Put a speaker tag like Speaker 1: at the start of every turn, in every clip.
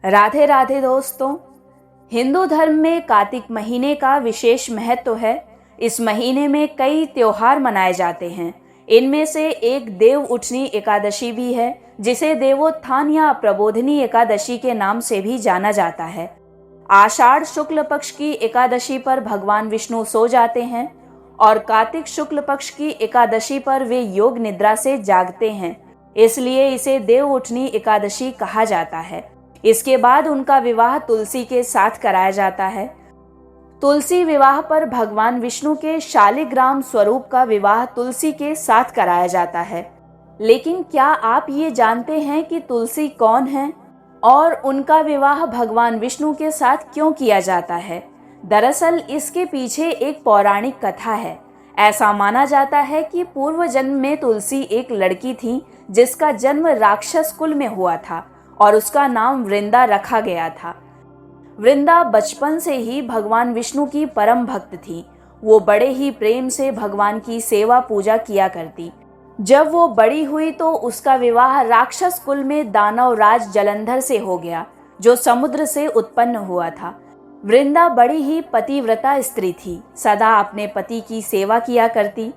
Speaker 1: राधे राधे दोस्तों। हिंदू धर्म में कार्तिक महीने का विशेष महत्व है। इस महीने में कई त्योहार मनाए जाते हैं। इनमें से एक देव उठनी एकादशी भी है, जिसे देवोत्थान या प्रबोधिनी एकादशी के नाम से भी जाना जाता है। आषाढ़ शुक्ल पक्ष की एकादशी पर भगवान विष्णु सो जाते हैं और कार्तिक शुक्ल पक्ष की एकादशी पर वे योग निद्रा से जागते हैं, इसलिए इसे देव उठनी एकादशी कहा जाता है। इसके बाद उनका विवाह तुलसी के साथ कराया जाता है। तुलसी विवाह पर भगवान विष्णु के शालिग्राम स्वरूप का विवाह तुलसी के साथ कराया जाता है। लेकिन क्या आप ये जानते हैं कि तुलसी कौन है और उनका विवाह भगवान विष्णु के साथ क्यों किया जाता है? दरअसल इसके पीछे एक पौराणिक कथा है। ऐसा माना जाता है कि पूर्व जन्म में तुलसी एक लड़की थी, जिसका जन्म राक्षस कुल में हुआ था और उसका नाम वृंदा रखा गया था। वृंदा बचपन से ही भगवान विष्णु की परम भक्त थी। वो बड़े ही प्रेम से भगवान की सेवा पूजा किया करती। जब वो बड़ी हुई तो उसका विवाह राक्षस कुल में दानव राज जलंधर से हो गया, जो समुद्र से उत्पन्न हुआ था। वृंदा बड़ी ही पतिव्रता स्त्री थी, सदा अपने पति की सेवा किया करती।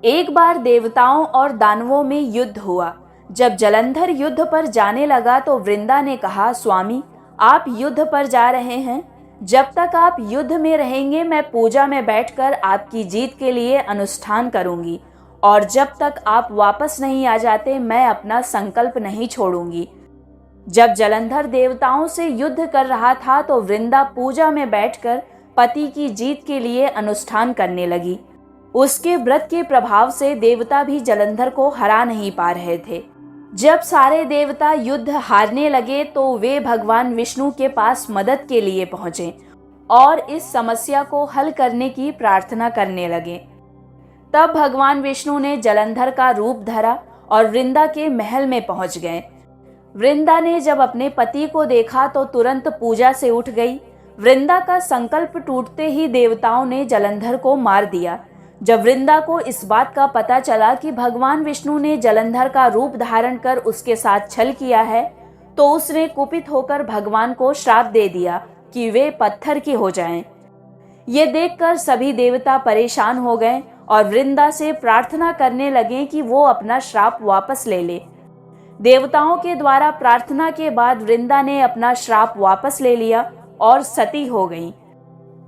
Speaker 1: एक बार देवताओं और दानवों में युद्ध हुआ। जब जलंधर युद्ध पर जाने लगा तो वृंदा ने कहा, स्वामी, आप युद्ध पर जा रहे हैं। जब तक आप युद्ध में रहेंगे मैं पूजा में बैठकर आपकी जीत के लिए अनुष्ठान करूंगी, और जब तक आप वापस नहीं आ जाते मैं अपना संकल्प नहीं छोड़ूंगी। जब जलंधर देवताओं से युद्ध कर रहा था तो वृंदा पूजा में बैठकर पति की जीत के लिए अनुष्ठान करने लगी। उसके व्रत के प्रभाव से देवता भी जलंधर को हरा नहीं पा रहे थे। जब सारे देवता युद्ध हारने लगे तो वे भगवान विष्णु के पास मदद के लिए पहुंचे और इस समस्या को हल करने की प्रार्थना करने लगे। तब भगवान विष्णु ने जलंधर का रूप धरा और वृंदा के महल में पहुंच गए। वृंदा ने जब अपने पति को देखा तो तुरंत पूजा से उठ गई। वृंदा का संकल्प टूटते ही देवताओं ने जलंधर को मार दिया। जब वृंदा को इस बात का पता चला कि भगवान विष्णु ने जलंधर का रूप धारण कर उसके साथ छल किया है, तो उसने कुपित होकर भगवान को श्राप दे दिया कि वे पत्थर के हो जाएं। ये देखकर सभी देवता परेशान हो गए और वृंदा से प्रार्थना करने लगे कि वो अपना श्राप वापस ले ले। देवताओं के द्वारा प्रार्थना के बाद वृंदा ने अपना श्राप वापस ले लिया और सती हो गई।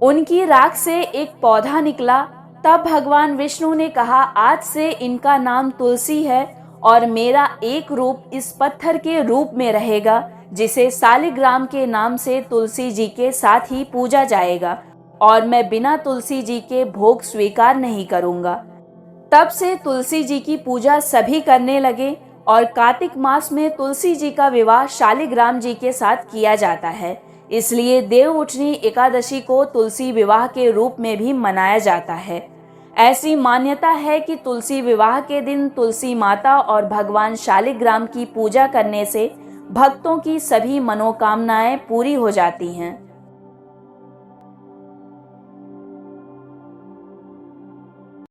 Speaker 1: उनकी राख से एक पौधा निकला। तब भगवान विष्णु ने कहा, आज से इनका नाम तुलसी है और मेरा एक रूप इस पत्थर के रूप में रहेगा, जिसे शालिग्राम के नाम से तुलसी जी के साथ ही पूजा जाएगा, और मैं बिना तुलसी जी के भोग स्वीकार नहीं करूंगा। तब से तुलसी जी की पूजा सभी करने लगे और कार्तिक मास में तुलसी जी का विवाह शालिग्राम जी के साथ किया जाता है। इसलिए देव उठनी एकादशी को तुलसी विवाह के रूप में भी मनाया जाता है। ऐसी मान्यता है कि तुलसी विवाह के दिन तुलसी माता और भगवान शालिग्राम की पूजा करने से भक्तों की सभी मनोकामनाएं पूरी हो जाती हैं।